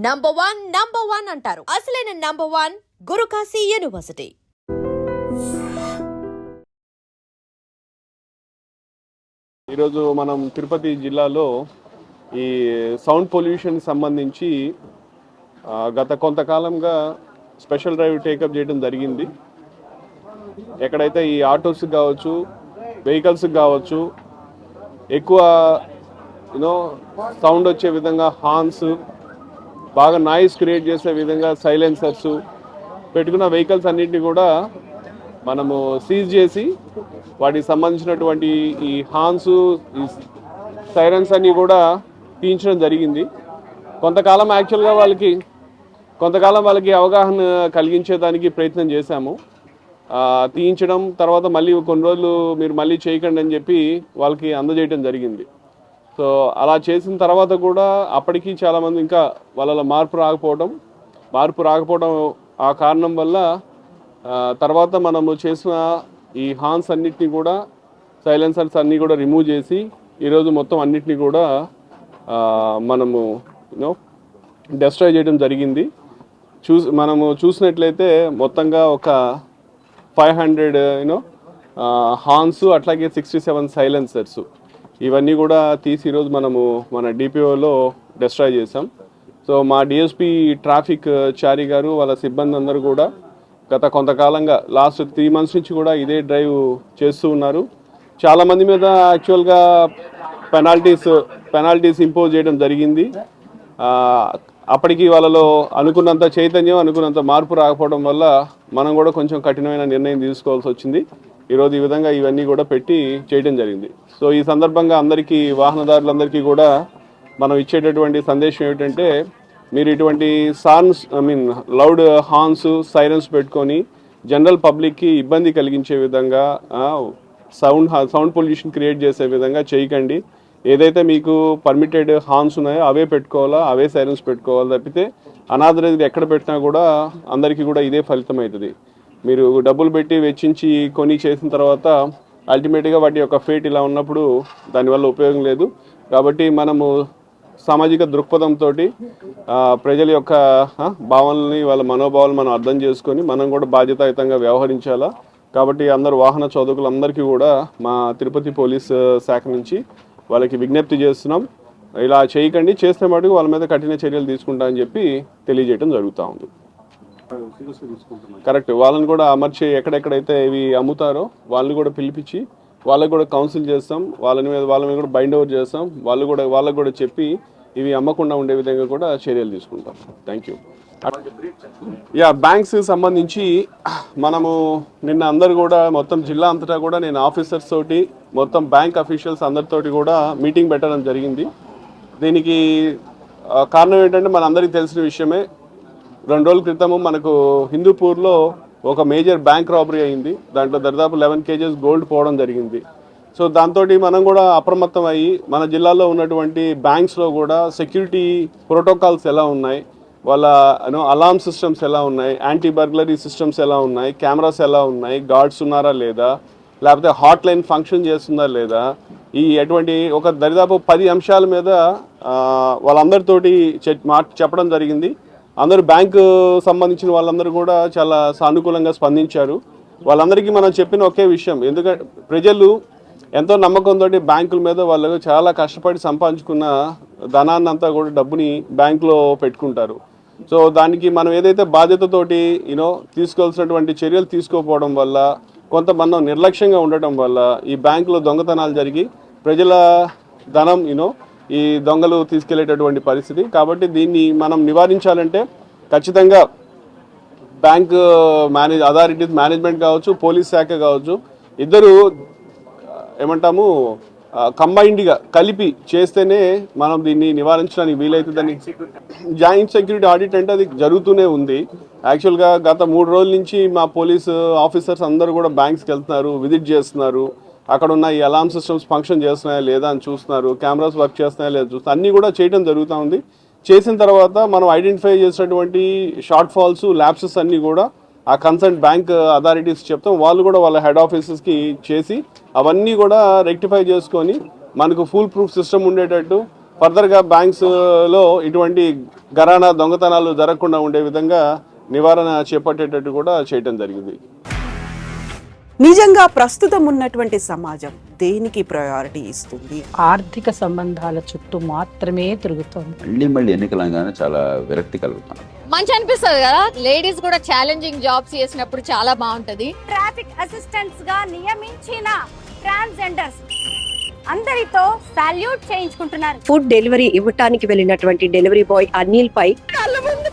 Number one అంటారు. అసలైన number one Guru Kashi university. ఈరోజు మనం తిరుపతి జిల్లాలో ఈ సౌండ్ పొల్యూషన్ సంబంధించి గత కొంతకాలంగా స్పెషల్ డ్రైవ్ టేకప్ చేయడం జరిగింది. ఎక్కడైతే ఈ ఆటోస్కి కావచ్చు, వెహికల్స్కి కావచ్చు, ఎక్కువ సౌండ్ వచ్చే విధంగా హార్న్స్, బాగా నాయిస్ క్రియేట్ చేసే విధంగా సైలెన్సర్స్ పెట్టుకున్న వెహికల్స్ అన్నింటినీ కూడా మనము సీజ్ చేసి వాటికి సంబంధించినటువంటి ఈ హార్న్స్, ఈ సైరన్స్ అన్నీ కూడా తీయించడం జరిగింది. కొంతకాలం వాళ్ళకి అవగాహన కలిగించేదానికి ప్రయత్నం చేశాము. తీయించడం తర్వాత మళ్ళీ కొన్ని రోజులు మీరు మళ్ళీ చేయకండి అని చెప్పి వాళ్ళకి అందజేయడం జరిగింది. సో అలా చేసిన తర్వాత కూడా అప్పటికి చాలామంది ఇంకా వాళ్ళ మార్పు రాకపోవడం ఆ కారణం వల్ల తర్వాత మనము చేసిన ఈ హార్న్స్ అన్నిటినీ కూడా, సైలెన్సర్స్ అన్నీ కూడా రిమూవ్ చేసి ఈరోజు మొత్తం అన్నిటినీ కూడా మనము డెస్ట్రాయ్ చేయడం జరిగింది. మనము చూసినట్లయితే మొత్తంగా ఒక 500 హార్న్స్, అట్లాగే 67 సైలెన్సర్స్, ఇవన్నీ కూడా తీసి ఈరోజు మనము మన డిపిఓలో డెస్ట్రాయ్ చేసాం. సో మా డిఎస్పీ ట్రాఫిక్ చారి గారు వాళ్ళ సిబ్బంది అందరూ కూడా గత కొంతకాలంగా లాస్ట్ 3 months నుంచి కూడా ఇదే డ్రైవ్ చేస్తూ ఉన్నారు. చాలామంది మీద యాక్చువల్గా పెనాల్టీస్ ఇంపోజ్ చేయడం జరిగింది. అప్పటికి వాళ్ళలో అనుకున్నంత చైతన్యం, అనుకున్నంత మార్పు రాకపోవడం వల్ల మనం కూడా కొంచెం కఠినమైన నిర్ణయం తీసుకోవాల్సి వచ్చింది. ఈరోజు ఈ విధంగా ఇవన్నీ కూడా పెట్టి చేయడం జరిగింది. సో ఈ సందర్భంగా అందరికీ, వాహనదారులందరికీ కూడా మనం ఇచ్చేటటువంటి సందేశం ఏమిటంటే, మీరు ఇటువంటి లౌడ్ హార్న్స్, సైరన్స్ పెట్టుకొని జనరల్ పబ్లిక్కి ఇబ్బంది కలిగించే విధంగా, సౌండ్ పొల్యూషన్ క్రియేట్ చేసే విధంగా చేయకండి. ఏదైతే మీకు పర్మిటెడ్ హార్న్స్ ఉన్నాయో అవే పెట్టుకోవాలా, అవే సైరన్స్ పెట్టుకోవాలి తప్పితే అనాథరైజ్డ్ ఎక్కడ పెట్టినా కూడా అందరికీ కూడా ఇదే ఫలితం అవుతుంది. మీరు డబ్బులు పెట్టి వెచ్చించి కొని చేసిన తర్వాత అల్టిమేట్గా వాటి యొక్క ఫేట్ ఇలా ఉన్నప్పుడు దానివల్ల ఉపయోగం లేదు. కాబట్టి మనము సామాజిక దృక్పథంతో ప్రజల యొక్క భావనల్ని, వాళ్ళ మనోభావాలను మనం అర్థం చేసుకొని మనం కూడా బాధ్యతాయుతంగా వ్యవహరించాలా. కాబట్టి అందరు వాహన చోదకులందరికీ కూడా మా తిరుపతి పోలీస్ శాఖ నుంచి వాళ్ళకి విజ్ఞప్తి చేస్తున్నాం, ఇలా చేయకండి, చేస్తే మటుకు వాళ్ళ మీద కఠిన చర్యలు తీసుకుంటా అని చెప్పి తెలియజేయడం జరుగుతూ ఉంది. కరెక్ట్, వాళ్ళని కూడా అమర్చి ఎక్కడెక్కడైతే ఇవి అమ్ముతారో వాళ్ళని కూడా పిలిపించి వాళ్ళకి కూడా కౌన్సిల్ చేస్తాం, వాళ్ళ మీద కూడా బైండ్ ఓవర్ చేస్తాం, వాళ్ళకు కూడా చెప్పి ఇవి అమ్మకుండా ఉండే విధంగా కూడా చర్యలు తీసుకుంటాం. Thank you. బ్యాంక్స్ సంబంధించి మనము నిన్న అందరు కూడా మొత్తం జిల్లా అంతటా కూడా నేను ఆఫీసర్స్ తోటి, మొత్తం బ్యాంక్ అఫీషియల్స్ అందరితోటి కూడా మీటింగ్ పెట్టడం జరిగింది. దీనికి కారణం ఏంటంటే మనందరికీ తెలిసిన విషయమే, 2 రోజుల క్రితము మనకు హిందూపూర్లో ఒక మేజర్ బ్యాంక్ రాబరీ అయింది. దాంట్లో దాదాపు 11 kgs గోల్డ్ పోవడం జరిగింది. సో దాంతో మనం కూడా అప్రమత్తం అయ్యి మన జిల్లాలో ఉన్నటువంటి బ్యాంక్స్లో కూడా సెక్యూరిటీ ప్రోటోకాల్స్ ఎలా ఉన్నాయి, వాళ్ళ అలార్మ్ సిస్టమ్స్ ఎలా ఉన్నాయి, యాంటీ బర్గ్లరీ సిస్టమ్స్ ఎలా ఉన్నాయి, కెమెరాస్ ఎలా ఉన్నాయి, గార్డ్స్ ఉన్నారా లేదా, లేకపోతే హాట్ లైన్ ఫంక్షన్ చేస్తుందా లేదా, ఈ అటువంటి ఒక దరిదాపు 10 అంశాల మీద వాళ్ళందరితోటి చెప్పడం జరిగింది. అందరూ బ్యాంకు సంబంధించిన వాళ్ళందరూ కూడా చాలా సానుకూలంగా స్పందించారు. వాళ్ళందరికీ మనం చెప్పిన ఒకే విషయం, ఎందుకంటే ప్రజలు ఎంతో నమ్మకంతో బ్యాంకుల మీద వాళ్ళు చాలా కష్టపడి సంపాదించుకున్న ధనాన్ని అంతా కూడా డబ్బుని బ్యాంకులో పెట్టుకుంటారు. సో దానికి మనం ఏదైతే బాధ్యతతోటి తీసుకోవాల్సినటువంటి చర్యలు తీసుకోకపోవడం వల్ల, కొంతమంది నిర్లక్ష్యంగా ఉండటం వల్ల ఈ బ్యాంకులో దొంగతనాలు జరిగి ప్రజల ధనం ఈ దొంగలు తీసుకెళ్లేటటువంటి పరిస్థితి. కాబట్టి దీన్ని మనం నివారించాలంటే ఖచ్చితంగా బ్యాంక్ అథారిటీస్, మేనేజ్మెంట్ కావచ్చు, పోలీస్ శాఖ కావచ్చు, ఇద్దరు కంబైన్డ్గా కలిపి చేస్తేనే మనం దీన్ని నివారించడానికి వీలవుతుందని. జాయింట్ సెక్యూరిటీ ఆడిట్ అంటే అది జరుగుతూనే ఉంది. యాక్చువల్గా గత 3 రోజుల నుంచి మా పోలీసు ఆఫీసర్స్ అందరూ కూడా బ్యాంక్స్కి వెళ్తున్నారు, విజిట్ చేస్తున్నారు, అక్కడ ఉన్న ఈ అలార్మ్ సిస్టమ్స్ ఫంక్షన్ చేస్తున్నాయా లేదా అని చూస్తున్నారు, కెమెరాస్ వర్క్ చేస్తున్నాయా లేదా చూస్తున్నారు, అన్నీ కూడా చేయడం జరుగుతూ ఉంది. చేసిన తర్వాత మనం ఐడెంటిఫై చేసినటువంటి షార్ట్ ఫాల్స్, ల్యాప్సెస్ అన్నీ కూడా ఆ కన్సర్న్ బ్యాంక్ అథారిటీస్ చెప్తాం, వాళ్ళు కూడా వాళ్ళ హెడ్ ఆఫీసెస్కి చేసి అవన్నీ కూడా రెక్టిఫై చేసుకొని మనకు ఫుల్ ప్రూఫ్ సిస్టమ్ ఉండేటట్టు ఫర్దర్గా బ్యాంక్స్లో ఇటువంటి ఘరానా దొంగతనాలు జరగకుండా ఉండే విధంగా నివారణ చేపట్టేటట్టు కూడా చేయటం జరిగింది. నిజంగా ప్రస్తుతం ఉన్నటువంటి సమాజం దేనికి ప్రయారిటీ ఇస్తుంది? ఆర్థిక సంబంధాల చుట్టూ మాత్రమే తిరుగుతోంది. మళ్ళీ ఎన్నికలంగానే చాలా విరక్తి కలుగుతాం. మంచి అనిపిస్తుంది కదా, లేడీస్ కూడా ఛాలెంజింగ్ జాబ్స్ చేసినప్పుడు చాలా బాగుంటది. ట్రాఫిక్ అసిస్టెంట్స్ గా నియమించిన ట్రాన్స్జెండర్స్ అందరితో సాల్యూట్ చేయించుకుంటున్నారు. ఫుడ్ డెలివరీ ఇవ్వటానికి వెళ్ళినటువంటి డెలివరీ బాయ్ అనిల్ పై కళ్ళ ముందు